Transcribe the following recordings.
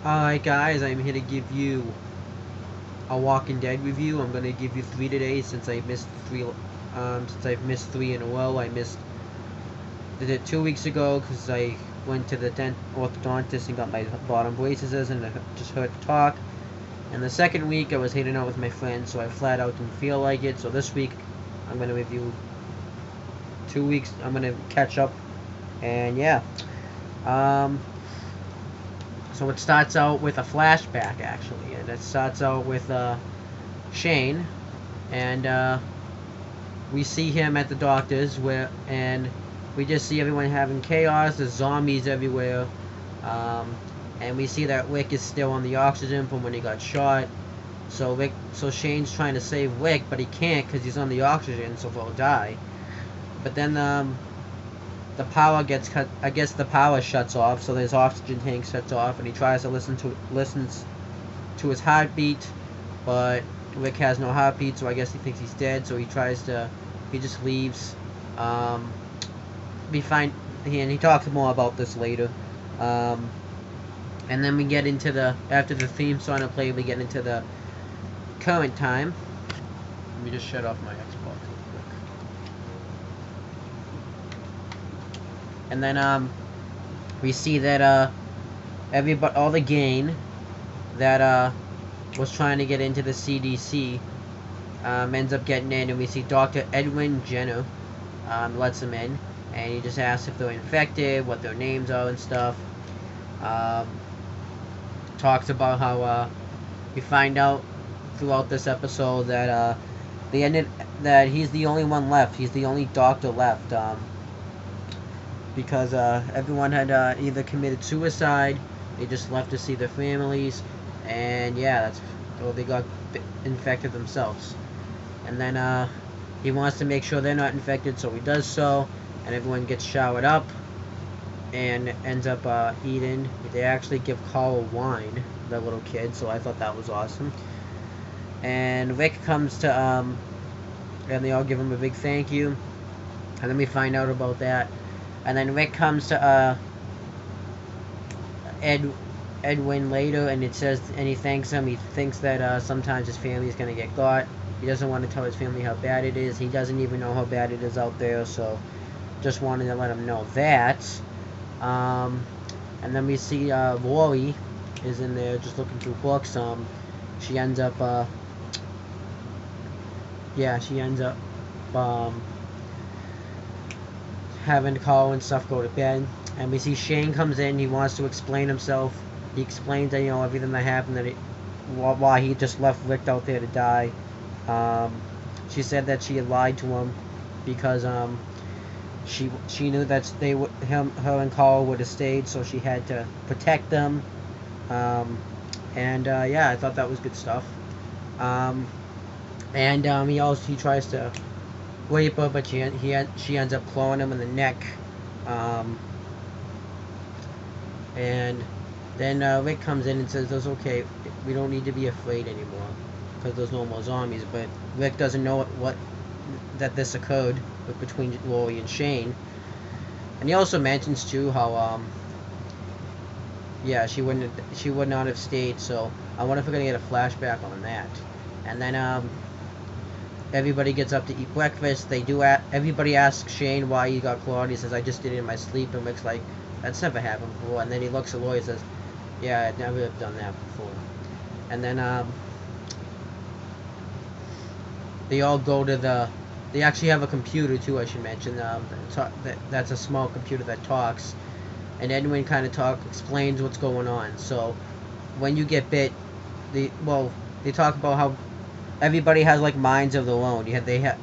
Alright guys, I'm here to give you a Walking Dead review. I'm gonna give you 3 today since I missed 3 since I've missed 3 in a row. I did it 2 weeks ago because I went to the orthodontist and got my bottom braces and it just hurt to talk. And the second week I was hanging out with my friends, so I flat out didn't feel like it. So this week I'm gonna review 2 weeks. I'm gonna catch up, and yeah. Um, So it starts out with a flashback, actually, and it starts out with Shane, and we see him at the doctor's, and we just see everyone having chaos. There's zombies everywhere, and we see that Rick is still on the oxygen from when he got shot. So Shane's trying to save Rick, but he can't because he's on the oxygen, so he'll die. But then the power gets cut. I guess the power shuts off, so his oxygen tank shuts off, and he tries to listens to his heartbeat, but Rick has no heartbeat, so I guess he thinks he's dead. So he just leaves. We find and he talks more about this later. And then we get into after the theme song will play, we get into the current time. Let me just shut off my Xbox real quick. And then we see that all the gang that was trying to get into the CDC ends up getting in, and we see Dr. Edwin Jenner lets them in, and he just asks if they're infected, what their names are and stuff. Talks about how we find out throughout this episode that that he's the only one left. He's the only doctor left. Because everyone had either committed suicide, they just left to see their families, and yeah, or they got infected themselves. And then he wants to make sure they're not infected, so he does so, and everyone gets showered up and ends up eating. They actually give Carl wine, the little kid, so I thought that was awesome. And Rick comes to and they all give him a big thank you, and then we find out about that. And then Rick comes to Edwin later, and he thanks him. He thinks that sometimes his family is gonna get got. He doesn't want to tell his family how bad it is. He doesn't even know how bad it is out there, so just wanted to let him know that. And then we see Lori is in there just looking through books. She ends up having Carl and stuff go to bed, and we see Shane comes in. He wants to explain himself. He explains that everything that happened, why he just left Rick out there to die. She said that she had lied to him because she knew that her and Carl would have stayed, so she had to protect them. Yeah, I thought that was good stuff. He tries to rape her, but she ends up clawing him in the neck. And then Rick comes in and says, "It's okay. We don't need to be afraid anymore because there's no more zombies." But Rick doesn't know that this occurred between Lori and Shane. And he also mentions too how yeah, she would not have stayed. So I wonder if we're gonna get a flashback on that. And then everybody gets up to eat breakfast. Everybody asks Shane why he got clawed. He says, "I just did it in my sleep." And Rick's like, "That's never happened before." And then he looks at Lori and says, "Yeah, I'd never have done that before." And then they all go to they actually have a computer too, I should mention. That's a small computer that talks. And Edwin kind of explains what's going on. So when you get bit, they talk about how everybody has like minds of their own. They have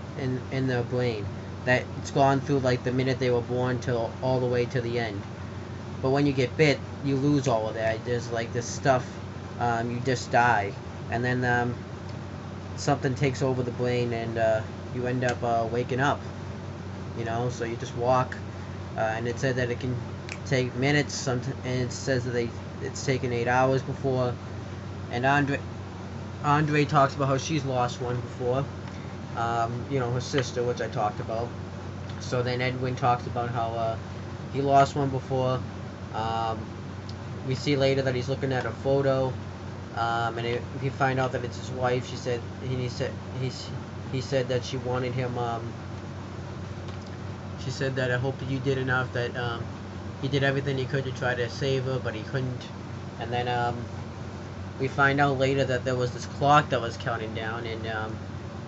in their brain that it's gone through like the minute they were born till all the way to the end. But when you get bit, you lose all of that. There's like this stuff, you just die, and then something takes over the brain, and you end up waking up. So you just walk, and it said that it can take minutes, and it says that it's taken 8 hours before. And Andre talks about how she's lost one before, her sister, which I talked about. So then Edwin talks about how he lost one before. we see later that he's looking at a photo, and if you find out that it's his wife, he said that she wanted him. She said that I hope that you did enough, that he did everything he could to try to save her, but he couldn't. And then we find out later that there was this clock that was counting down, and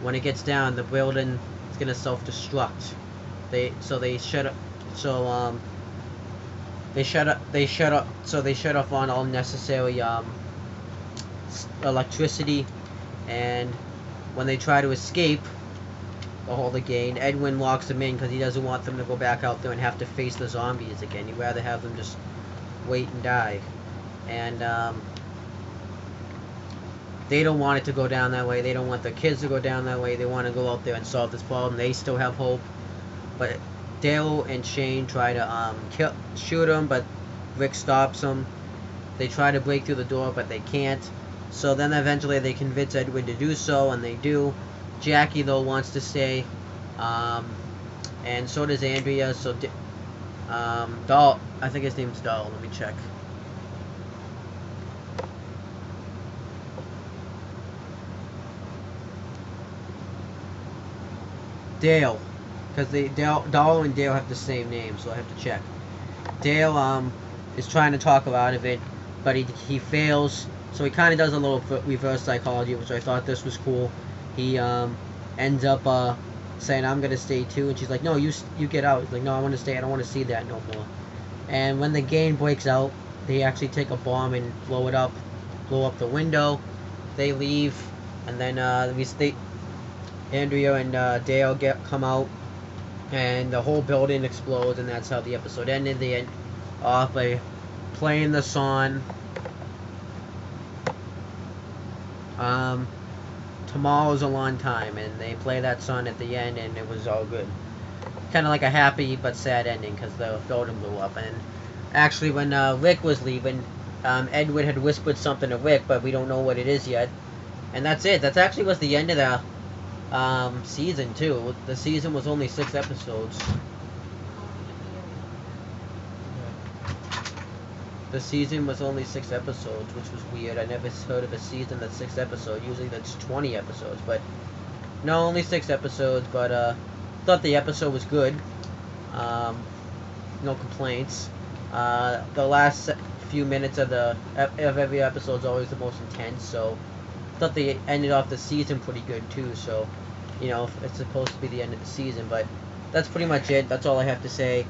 when it gets down, the building is gonna self-destruct. They shut off on all necessary electricity, and when they try to escape the hole again, Edwin locks them in because he doesn't want them to go back out there and have to face the zombies again. He'd rather have them just wait and die. And they don't want it to go down that way. They don't want their kids to go down that way. They want to go out there and solve this problem. They still have hope. But Dale and Shane try to shoot him, but Rick stops them. They try to break through the door, but they can't. So then eventually they convince Edwin to do so, and they do. Jackie, though, wants to stay, and so does Andrea. So Dahl, I think his name's Dahl. Let me check. Dale, because Dahl and Dale have the same name, so I have to check. Dale is trying to talk him out of it, but he fails. So he kind of does a little reverse psychology, which I thought this was cool. He ends up saying, "I'm gonna stay too," and she's like, "No, you get out." He's like, "No, I want to stay. I don't want to see that no more." And when the game breaks out, they actually take a bomb and blow up the window. They leave, and then Andrea and Dale come out, and the whole building explodes, and that's how the episode ended. They end off by playing the song. Tomorrow's a long time, and they play that song at the end, and it was all good. Kind of like a happy but sad ending because the building blew up. And actually, when Rick was leaving, Edward had whispered something to Rick, but we don't know what it is yet. And that's it. That actually was the end of the season too. The season was only 6 episodes. The season was only 6 episodes, which was weird. I never heard of a season that's 6 episodes. Usually that's 20 episodes, but no, only 6 episodes. But thought the episode was good. No complaints. The last few minutes of every episode is always the most intense. So thought they ended off the season pretty good too. So it's supposed to be the end of the season, but that's pretty much it. That's all I have to say.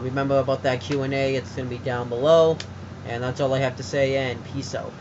Remember about that Q&A, it's going to be down below. And that's all I have to say, and peace out.